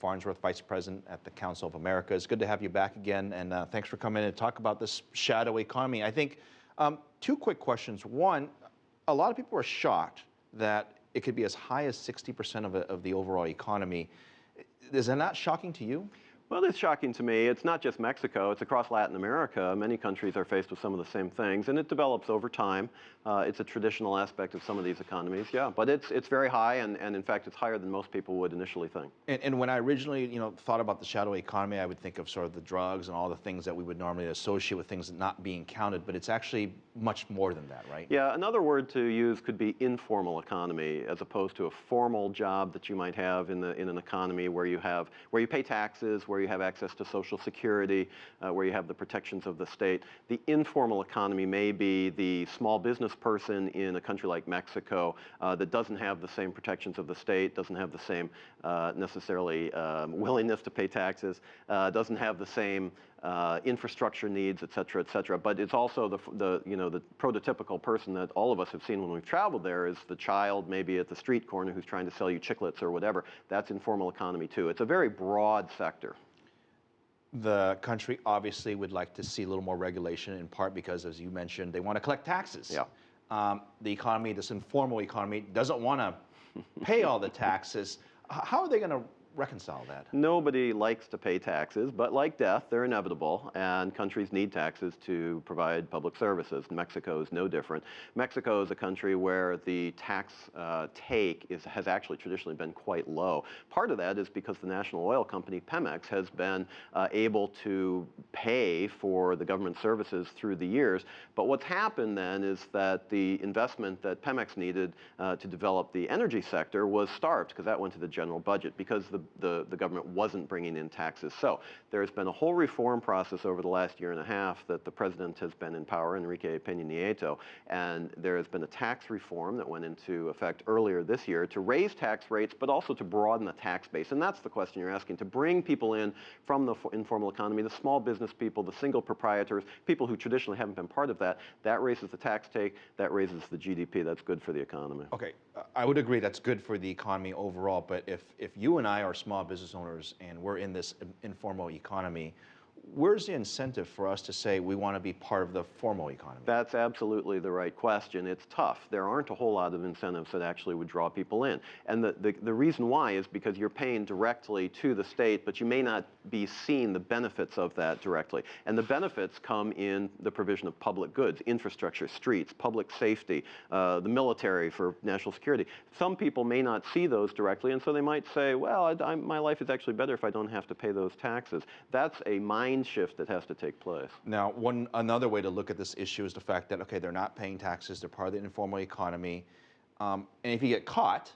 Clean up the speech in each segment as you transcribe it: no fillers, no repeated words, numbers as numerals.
Farnsworth, Vice President at the Council of America. It's good to have you back again, and thanks for coming in and talk about this shadow economy. I think two quick questions. One, a lot of people are shocked that it could be as high as 60% of the overall economy. Is that not shocking to you? Well, it's shocking to me. It's not just Mexico. It's across Latin America. Many countries are faced with some of the same things, and it develops over time. It's a traditional aspect of some of these economies, yeah. But it's very high, and in fact, it's higher than most people would initially think. And when I originally, thought about the shadow economy, I would think of sort of the drugs and all the things that we would normally associate with things not being counted, but it's actually much more than that, right? Yeah, another word to use could be informal economy, as opposed to a formal job that you might have in an economy where you pay taxes, where you have access to Social Security, where you have the protections of the state. The informal economy may be the small business person in a country like Mexico that doesn't have the same protections of the state, doesn't have the same necessarily willingness to pay taxes, doesn't have the same infrastructure needs, et cetera, but it's also the prototypical person that all of us have seen when we've traveled there is the child maybe at the street corner who's trying to sell you chiclets or whatever. That's informal economy too. It's a very broad sector. The country obviously would like to see a little more regulation, in part because, as you mentioned, they want to collect taxes. Yeah. The economy, this informal economy, doesn't want to pay all the taxes. How are they going to reconcile that? Nobody likes to pay taxes, but like death, they're inevitable, and countries need taxes to provide public services. Mexico is no different. Mexico is a country where the tax take has actually traditionally been quite low. Part of that is because the national oil company, Pemex, has been able to pay for the government services through the years, but what's happened then is that the investment that Pemex needed to develop the energy sector was starved, because that went to the general budget, because the government wasn't bringing in taxes. So there's been a whole reform process over the last year and a half that the president has been in power, Enrique Peña Nieto, and there has been a tax reform that went into effect earlier this year to raise tax rates, but also to broaden the tax base. And that's the question you're asking, to bring people in from the informal economy, the small business people, the single proprietors, people who traditionally haven't been part of that. That raises the tax take, that raises the GDP. That's good for the economy. Okay, I would agree that's good for the economy overall, but if you and I are small business owners and we're in this informal economy, where's the incentive for us to say we want to be part of the formal economy? That's absolutely the right question. It's tough. There aren't a whole lot of incentives that actually would draw people in. And the reason why is because you're paying directly to the state, but you may not be seeing the benefits of that directly. And the benefits come in the provision of public goods, infrastructure, streets, public safety, the military for national security. Some people may not see those directly, and so they might say, well, my life is actually better if I don't have to pay those taxes. That's a mind shift that has to take place. Now, another way to look at this issue is the fact that, okay, they're not paying taxes, they're part of the informal economy, and if you get caught,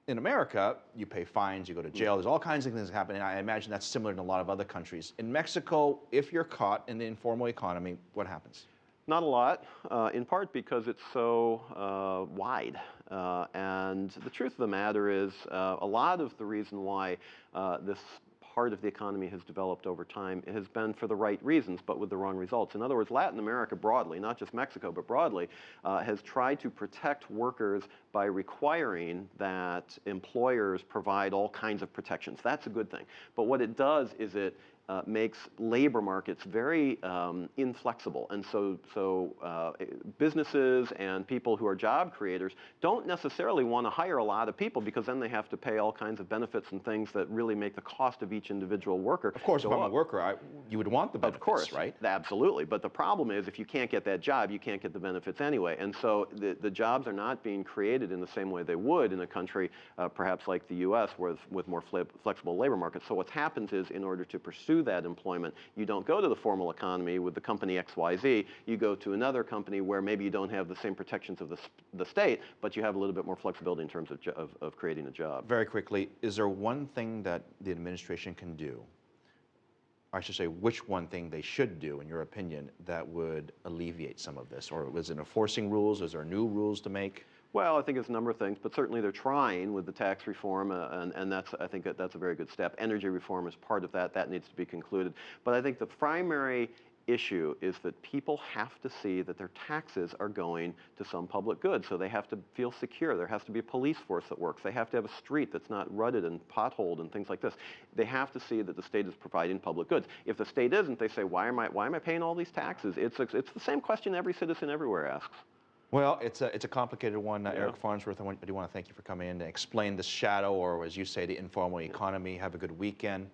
in America, you pay fines, you go to jail, there's all kinds of things happening. I imagine that's similar in a lot of other countries. In Mexico, if you're caught in the informal economy, what happens? Not a lot, in part because it's so wide. And the truth of the matter is, a lot of the reason why this part of the economy has developed over time, it has been for the right reasons, but with the wrong results. In other words, Latin America broadly, not just Mexico, but broadly, has tried to protect workers by requiring that employers provide all kinds of protections. That's a good thing. But what it does is it makes labor markets very inflexible. And so businesses and people who are job creators don't necessarily want to hire a lot of people, because then they have to pay all kinds of benefits and things that really make the cost of each individual worker Of course, if I'm a worker, you would want the benefits, of course, right? Absolutely. But the problem is, if you can't get that job, you can't get the benefits anyway. And so the jobs are not being created in the same way they would in a country perhaps like the U.S. with more flexible labor markets. So what happens is, in order to pursue that employment, you don't go to the formal economy with the company XYZ, you go to another company where maybe you don't have the same protections of the state, but you have a little bit more flexibility in terms of creating a job. Very quickly, is there one thing that the administration can do, or I should say, which one thing they should do, in your opinion, that would alleviate some of this? Or was it enforcing rules? Is there new rules to make? Well, I think it's a number of things, but certainly they're trying with the tax reform, and I think that's a very good step. Energy reform is part of that. That needs to be concluded. But I think the primary issue is that people have to see that their taxes are going to some public good. So they have to feel secure. There has to be a police force that works. They have to have a street that's not rutted and potholed and things like this. They have to see that the state is providing public goods. If the state isn't, they say, why am I paying all these taxes? It's the same question every citizen everywhere asks. Well, it's a complicated one. Eric Farnsworth, I do want to thank you for coming in to explain the shadow, or as you say, the informal economy. Have a good weekend.